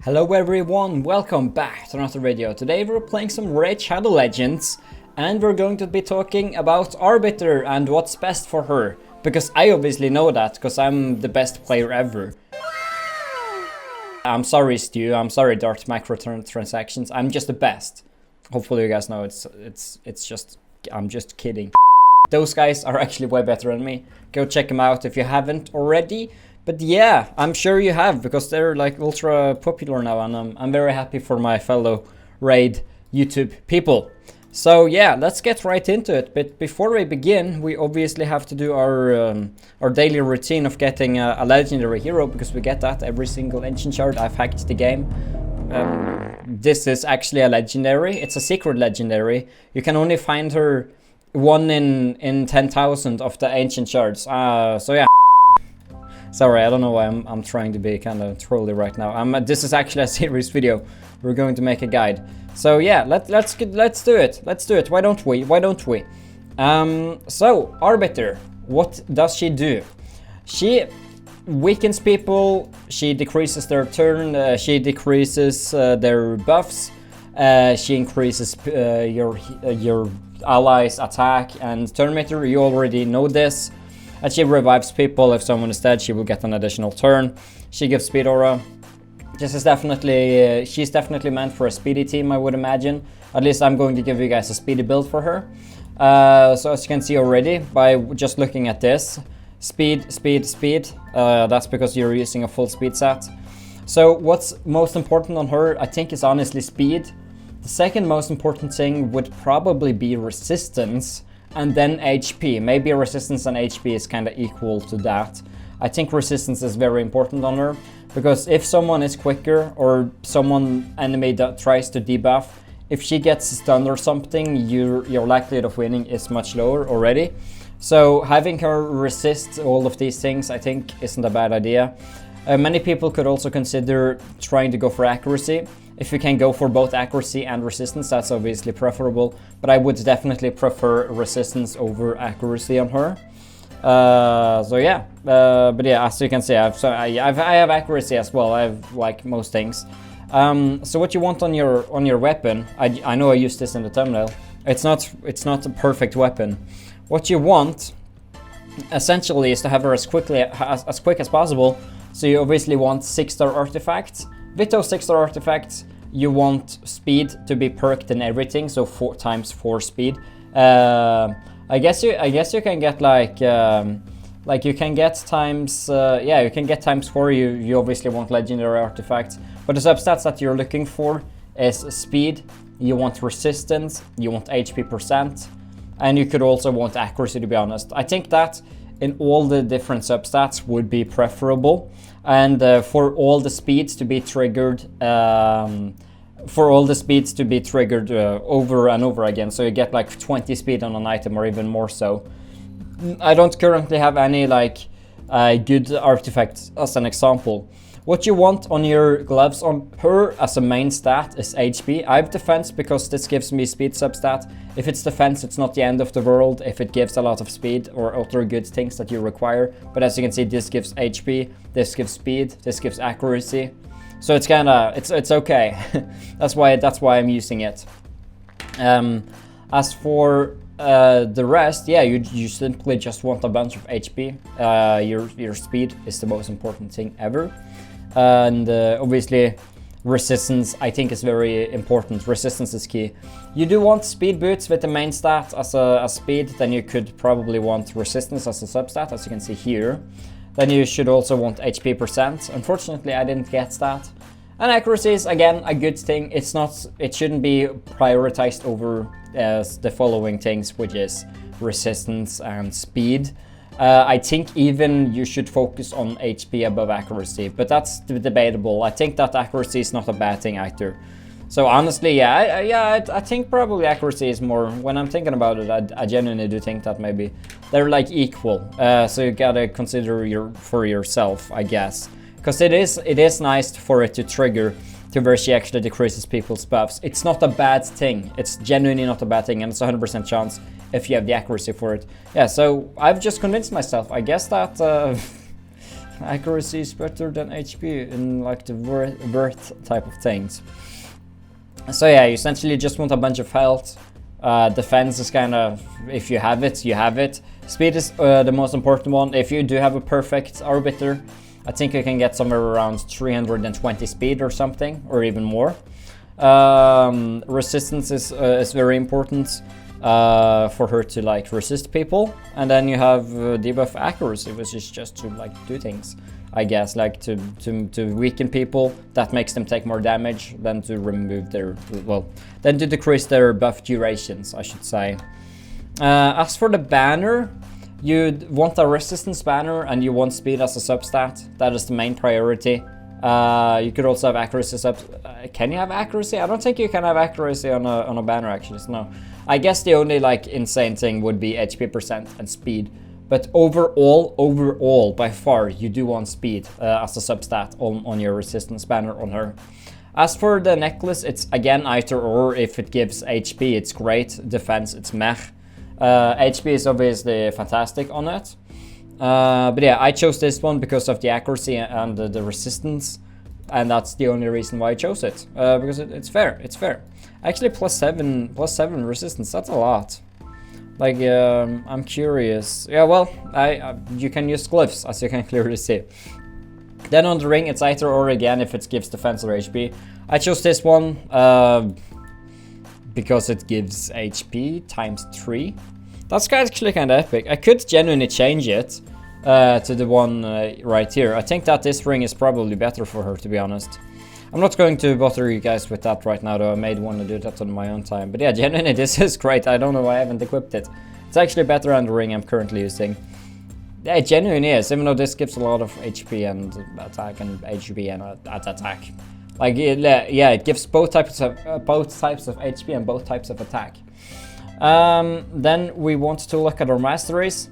Hello everyone, welcome back to another video. Today we're playing some Raid Shadow Legends and we're going to be talking about Arbiter and what's best for her. Because I obviously know that, because I'm the best player ever. I'm sorry Stu, I'm sorry Dart Microtransactions, I'm just the best. Hopefully you guys know it's just, I'm just kidding. Those guys are actually way better than me. Go check them out if you haven't already. But yeah, I'm sure you have, because they're like ultra popular now, and I'm very happy for my fellow Raid YouTube people. So yeah, let's get right into it. But before we begin, we obviously have to do our daily routine of getting a legendary hero, because we get that every single ancient shard. I've hacked the game. This is actually a legendary. It's a secret legendary. You can only find her 1 in 10,000 of the ancient shards. So yeah. Sorry, I don't know why I'm trying to be kind of trolly right now. This is actually a serious video. We're going to make a guide. So yeah, let's do it. Let's do it. Why don't we? So Arbiter, what does she do? She weakens people. She decreases their turn. She decreases their buffs. She increases your allies' attack and turn meter. You already know this. And she revives people. If someone is dead, she will get an additional turn. She gives speed aura. This is definitely, she's definitely meant for a speedy team, I would imagine. At least I'm going to give you guys a speedy build for her. So as you can see already, by just looking at this, speed. That's because you're using a full speed set. So what's most important on her, I think, is honestly speed. The second most important thing would probably be resistance. And then HP. Maybe resistance and HP is kind of equal to that. I think resistance is very important on her, because if someone is quicker or someone enemy that tries to debuff, if she gets stunned or something, your likelihood of winning is much lower already. So having her resist all of these things, I think, isn't a bad idea. Many people could also consider trying to go for accuracy. If you can go for both accuracy and resistance, that's obviously preferable. But I would definitely prefer resistance over accuracy on her. So yeah, but yeah, as you can see, I have accuracy as well. I have like most things. So what you want on your weapon? I know I used this in the thumbnail. It's not a perfect weapon. What you want essentially is to have her as quick as possible. So you obviously want 6-star artifacts. With those 6-star artifacts, you want speed to be perked and everything, so 4 times 4 speed. I guess you can get like you can get times yeah, you can get times 4. You obviously want legendary artifacts, but the substats that you're looking for is speed. You want resistance. You want HP %, and you could also want accuracy. To be honest, I think that in all the different substats would be preferable. And for all the speeds to be triggered, over and over again, so you get like 20 speed on an item or even more so. I don't currently have any like good artifacts as an example. What you want on your gloves on her as a main stat is HP. I have defense because this gives me speed substat. If it's defense, it's not the end of the world if it gives a lot of speed or other good things that you require. But as you can see, this gives HP, this gives speed, this gives accuracy. So it's kinda, it's okay. that's why I'm using it. As for the rest, yeah, you simply just want a bunch of HP. Your speed is the most important thing ever. And obviously resistance, I think, is very important. Resistance is key. You do want speed boots with the main stat as a speed, then you could probably want resistance as a substat, as you can see here. Then you should also want HP %. Unfortunately, I didn't get that. And accuracy is again a good thing. It shouldn't be prioritized over the following things, which is resistance and speed. I think even you should focus on HP above accuracy, but that's debatable. I think that accuracy is not a bad thing either. So honestly, yeah, I think probably accuracy is more. When I'm thinking about it, I genuinely do think that maybe they're like equal. So you gotta consider for yourself, I guess, because it is nice for it to trigger to where she actually decreases people's buffs. It's not a bad thing. It's genuinely not a bad thing, and it's a 100% chance if you have the accuracy for it. Yeah, so I've just convinced myself. I guess that accuracy is better than HP in like the worth type of things. So yeah, you essentially just want a bunch of health. Defense is kind of, if you have it, you have it. Speed is the most important one. If you do have a perfect Arbiter, I think you can get somewhere around 320 speed or something, or even more. Resistance is very important for her to like resist people. And then you have debuff accuracy, which is just to like do things, I guess, like to weaken people. That makes them take more damage than to remove their, well, then to decrease their buff durations, I should say. As for the banner, you want a resistance banner and you want speed as a substat. That is the main priority. You could also have accuracy can you have accuracy? I don't think you can have accuracy on a banner actually, so no. I guess the only like insane thing would be HP percent and speed. But overall, by far, you do want speed as a substat on your resistance banner on her. As for the necklace, it's again either or. If it gives HP, it's great. Defense, it's meh. HP is obviously fantastic on it. But yeah, I chose this one because of the accuracy and the resistance. And that's the only reason why I chose it. Because it's fair, it's fair. Actually, plus 7 resistance, that's a lot. Like, I'm curious. Yeah, well, you can use glyphs, as you can clearly see. Then on the ring, it's either or again if it gives defense or HP. I chose this one because it gives HP times 3. That's actually kind of epic. I could genuinely change it to the one right here. I think that this ring is probably better for her, to be honest. I'm not going to bother you guys with that right now, though. I made one to do that on my own time. But yeah, genuinely, this is great. I don't know why I haven't equipped it. It's actually better than the ring I'm currently using. Yeah, it genuinely is, even though this gives a lot of HP and attack and HP and attack. Like, yeah, it gives both types of HP and both types of attack. Then we want to look at our masteries.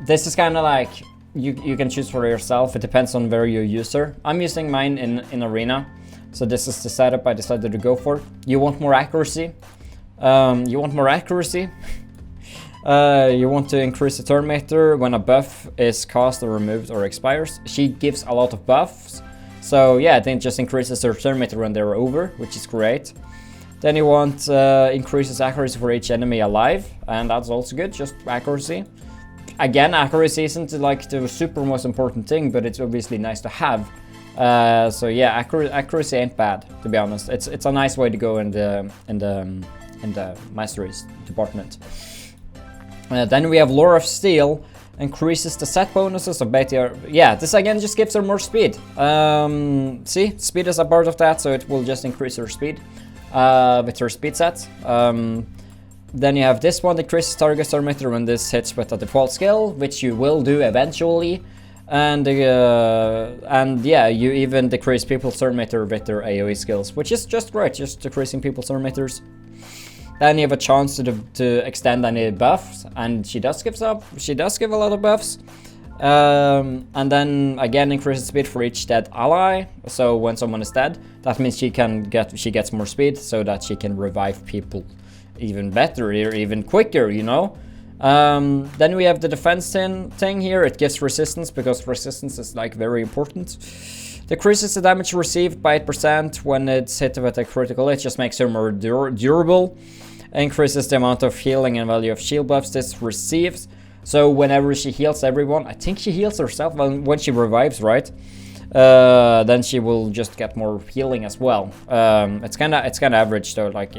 This is kind of like, you can choose for yourself. It depends on where you use her. I'm using mine in arena, so this is the setup I decided to go for. You want more accuracy. You want to increase the turn meter when a buff is cast or removed or expires. She gives a lot of buffs, so yeah, I think it just increases her turn meter when they're over, which is great. Then you want increases accuracy for each enemy alive, and that's also good, just accuracy. Again, accuracy isn't like the super most important thing, but it's obviously nice to have. So yeah, accuracy ain't bad, to be honest. It's a nice way to go in the masteries department. Then we have Lore of Steel, increases the set bonuses of Beta. Yeah, this again just gives her more speed. See, speed is a part of that, so it will just increase her speed with her speed set. Then you have this one, decreases target turn meter when this hits with a default skill, which you will do eventually. And yeah, you even decrease people's turn meter with their AoE skills, which is just great, just decreasing people's turn meters. Then you have a chance to extend any buffs, and she does give a lot of buffs. And then again, increases speed for each dead ally. So when someone is dead, that means she gets more speed, so that she can revive people even better or even quicker, you know. Then we have the defense thing here. It gives resistance, because resistance is like very important. Decreases the damage received by 8% when it's hit with a critical hit, just makes her more durable. Increases the amount of healing and value of shield buffs this receives. So whenever she heals everyone, I think she heals herself when she revives, right? Then she will just get more healing as well. It's kind of average though, like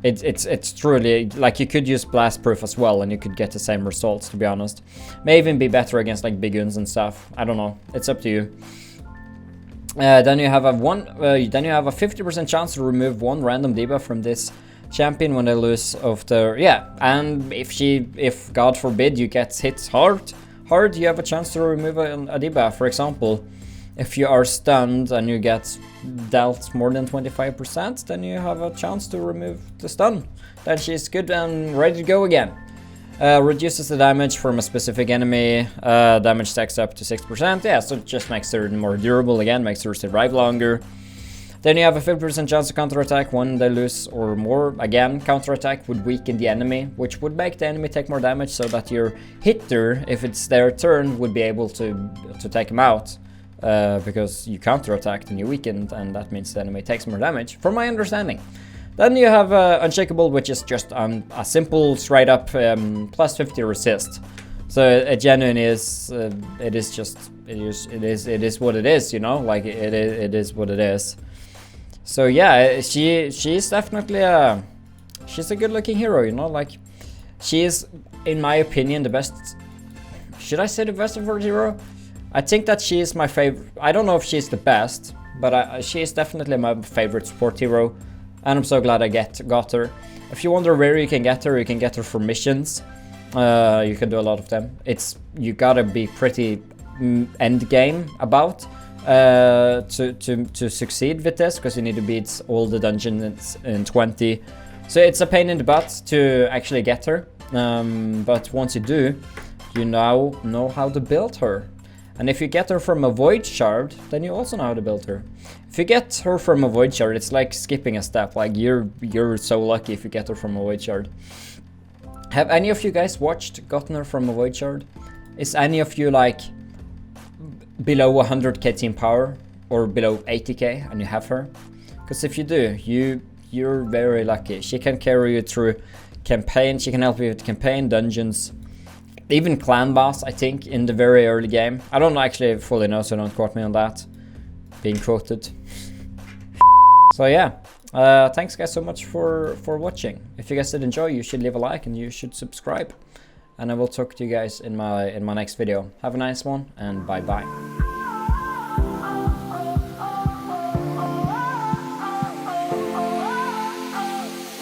it's truly like you could use blast proof as well, and you could get the same results, to be honest. May even be better against like big guns and stuff. I don't know. It's up to you. Then you have a 50% chance to remove one random debuff from this champion when they lose of their, yeah, and if God forbid you get hit hard, you have a chance to remove a debuff. For example, if you are stunned and you get dealt more than 25%, then you have a chance to remove the stun. Then she's good and ready to go again. Reduces the damage from a specific enemy, damage stacks up to 6%, yeah, so it just makes her more durable again, makes her survive longer. Then you have a 50% chance to counterattack when they lose or more. Again, counterattack would weaken the enemy, which would make the enemy take more damage, so that your hitter, if it's their turn, would be able to take them out. Because you counterattacked and you weakened, and that means the enemy takes more damage, from my understanding. Then you have Unshakable, which is just a simple, straight up plus 50 resist. So a genuine is, it is what it is, you know, like it is what it is. So yeah, she's definitely she's a good-looking hero, you know, like she is, in my opinion, the best. Should I say the best support hero? I think that she is my favorite. I don't know if she's the best, but she is definitely my favorite support hero, and I'm so glad I got her. If you wonder where you can get her for missions. You can do a lot of them. You gotta be pretty end game about to succeed with this, because you need to beat all the dungeons in 20. So it's a pain in the butt to actually get her. But once you do, you now know how to build her. And if you get her from a void shard, then you also know how to build her. If you get her from a void shard, it's like skipping a step. Like you're so lucky if you get her from a void shard. Have any of you guys gotten her from a void shard? Is any of you like below 100k team power or below 80k and you have her? Because if you do, you're very lucky. She can carry you through campaign. She can help you with campaign, dungeons, even clan boss, I think, in the very early game. I don't actually fully know, so don't quote me on that. Being quoted. So yeah, thanks guys so much for watching. If you guys did enjoy, you should leave a like and you should subscribe. And I will talk to you guys in my next video. Have a nice one, and bye bye.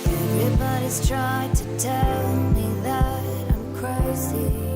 Everybody's trying to tell me that I'm crazy.